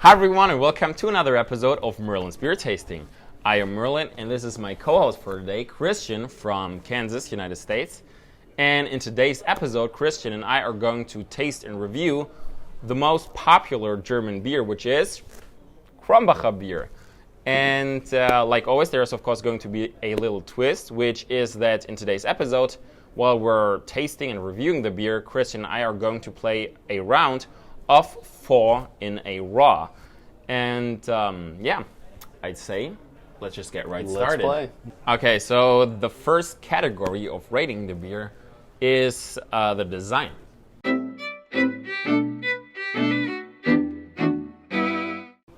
Hi everyone and welcome to another episode of Merlin's Beer Tasting. I am Merlin and this is my co-host for today, Christian from Kansas, United States. And in today's episode, Christian and I are going to taste and review the most popular German beer, which is Krombacher beer. And like always, there's of course going to be a little twist, which is that in today's episode, while we're tasting and reviewing the beer, Christian and I are going to play a round of 4 in a raw. And I'd say let's just get started. Let's play. Okay, so the first category of rating the beer is the design.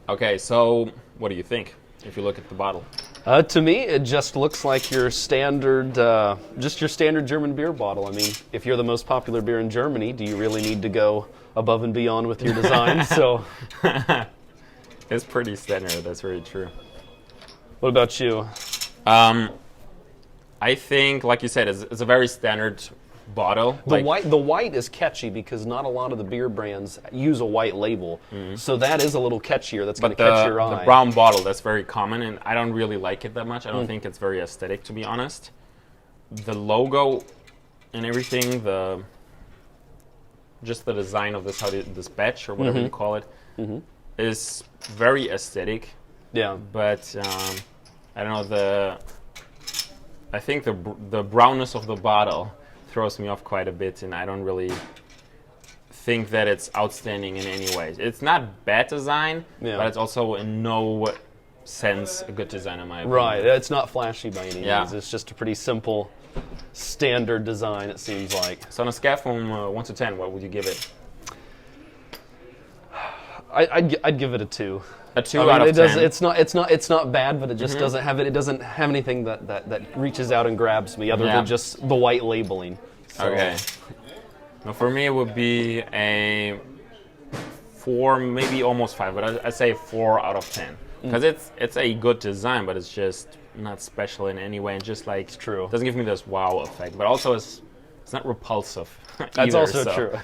Okay, so what do you think if you look at the bottle? To me, it just looks like your standard, your standard German beer bottle. I mean, if you're the most popular beer in Germany, do you really need to go above and beyond with your design? So, it's pretty standard. That's very true. What about you? I think, like you said, it's a very standard bottle. The white is catchy because not a lot of the beer brands use a white label, so that is a little catchier. That's going to catch your eye. The brown bottle, that's very common, and I don't really like it that much. I don't think it's very aesthetic, to be honest. The logo and everything, just the design of this badge or whatever you call it, is very aesthetic. Yeah, but I don't know, I think the brownness of the bottle throws me off quite a bit, and I don't really think that it's outstanding in any way. It's not bad design, but it's also in no sense a good design in my opinion. Right, it's not flashy by any means. It's just a pretty simple, standard design, it seems like. So on a scale from 1 to 10, what would you give it? I'd give it a 2. A 2 out of 10. It's not bad, but it just doesn't have it. It doesn't have anything that reaches out and grabs me other than just the white labeling. So. Okay. Now for me, it would be a 4, maybe almost 5, but I'd say 4 out of 10 because it's a good design, but it's just not special in any way, and just like it's true. Doesn't give me this wow effect, but also it's not repulsive. That's either, also so. true.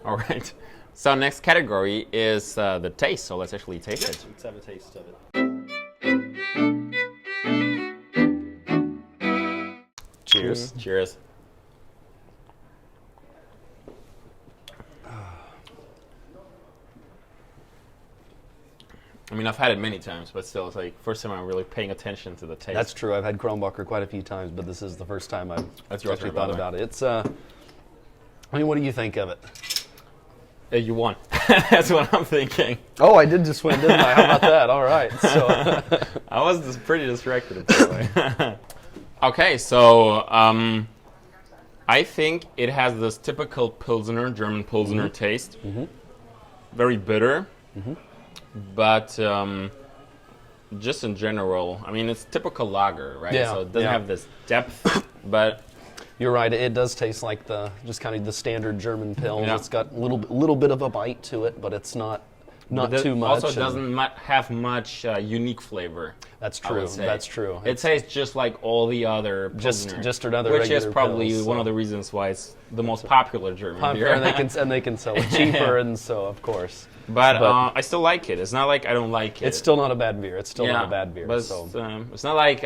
All right. So next category is the taste. So let's actually taste it. Let's have a taste of it. Cheers. Cheers. I mean, I've had it many times, but still, it's like first time I'm really paying attention to the taste. That's true. I've had Krombacher quite a few times, but this is the first time I've actually thought about it. It's, I mean, what do you think of it? You won. That's what I'm thinking. Oh, I did just win, didn't I? How about that? All right. So I was just pretty distracted, by the way. Okay, so I think it has this typical Pilsner, German Pilsner taste. Very bitter, but just in general, I mean, it's typical lager, right? Yeah, so it doesn't have this depth, but... You're right. It does taste like just kind of the standard German Pils. Yeah. It's got a little bit of a bite to it, but it's not too much. Also, doesn't have much unique flavor. That's true. That's true. It tastes just like all the other Pilsner, just another which regular is probably Pils, one of the reasons why it's the most popular German beer. and they can sell it cheaper, and so of course. But I still like it. It's not like I don't like it. It's still not a bad beer. It's still not a bad beer. But it's not like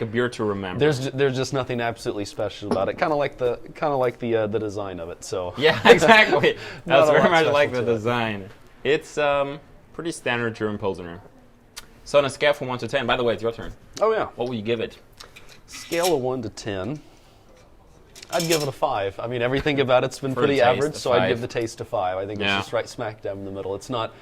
a beer to remember. There's just nothing absolutely special about it. Kind of like the design of it. So yeah, exactly. That's very much special like the to it. design. It's pretty standard German Pilsner. So on a scale from 1 to 10, by the way, it's your turn. Oh yeah. What will you give it? Scale of 1 to 10. I'd give it a 5. I mean, everything about it's been For pretty the taste, average, a so I'd 5. give the taste a 5. I think it's just right smack down in the middle. It's not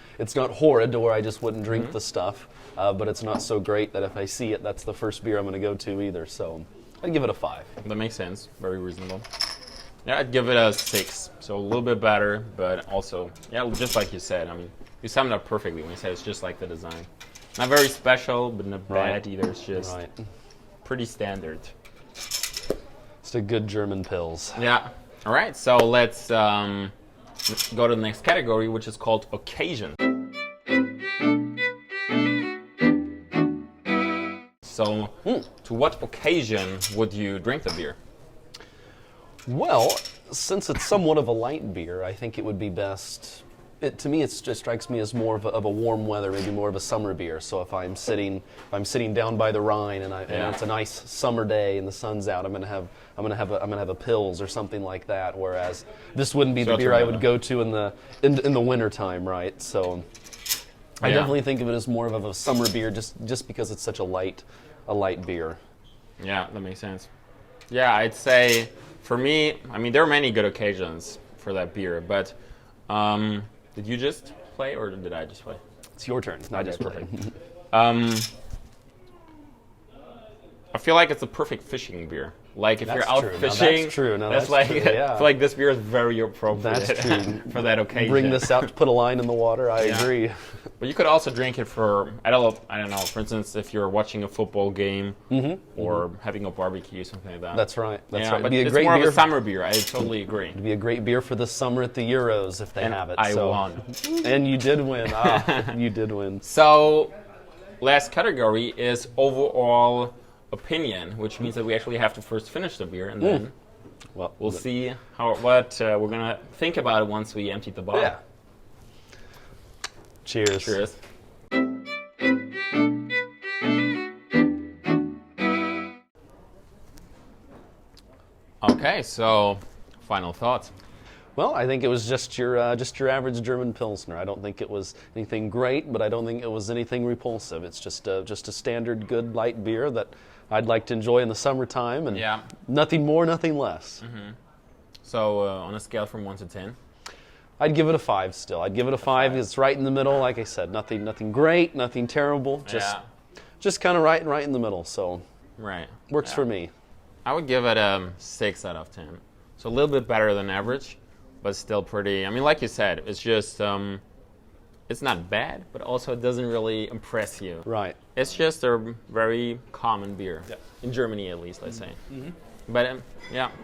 horrid to where I just wouldn't drink the stuff, but it's not so great that if I see it, that's the first beer I'm going to go to either. So I'd give it a 5. That makes sense. Very reasonable. Yeah, I'd give it a 6. So a little bit better, but also, just like you said. I mean, you summed it up perfectly when you said it's just like the design. Not very special, but not bad either. It's just pretty standard. It's a good German Pils. Yeah. All right. So let's go to the next category, which is called occasion. So, to what occasion would you drink the beer? Well, since it's somewhat of a light beer, I think it would be best. To me, it just strikes me as more of a warm weather, maybe more of a summer beer. So if I'm sitting down by the Rhine and it's a nice summer day and the sun's out, I'm gonna have a Pils or something like that. Whereas this wouldn't be the beer I would go to in the winter time, right? So I definitely think of it as more of a summer beer, just because it's such a light beer. Yeah, that makes sense. Yeah, I'd say for me, I mean, there are many good occasions for that beer, but did you just play or did I just play? It's your turn. I just play. I feel like it's a perfect fishing beer. Like if you're out fishing, that's true. I feel like this beer is very appropriate for that occasion. Bring this out to put a line in the water. I agree. But you could also drink it for I don't know. For instance, if you're watching a football game or having a barbecue, something like that. That's right. That's right. But it's more of a summer beer. I totally agree. It'd be a great beer for the summer at the Euros if they have it. I won. And you did win. You did win. So, last category is overall opinion, which means that we actually have to first finish the beer and then we'll see what we're gonna think about it once we empty the bottle. Yeah. Cheers. Cheers. Okay, so final thoughts. Well, I think it was just your average German Pilsner. I don't think it was anything great, but I don't think it was anything repulsive. It's just a standard good light beer that I'd like to enjoy in the summertime, and nothing more, nothing less. So on a scale from 1 to 10? I'd give it a 5 still. I'd give it a 5. It's right in the middle. Like I said, nothing great, nothing terrible. Just kind of right in the middle. So works for me. I would give it a 6 out of 10. So a little bit better than average, but still pretty. I mean, like you said, it's just it's not bad, but also it doesn't really impress you. Right. It's just a very common beer in Germany, at least. Let's say. But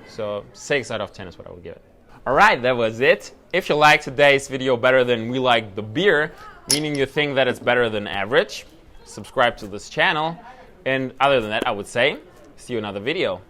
so 6 out of 10 is what I would give it. All right, that was it. If you like today's video better than we like the beer, meaning you think that it's better than average, subscribe to this channel. And other than that, I would say, see you in another video.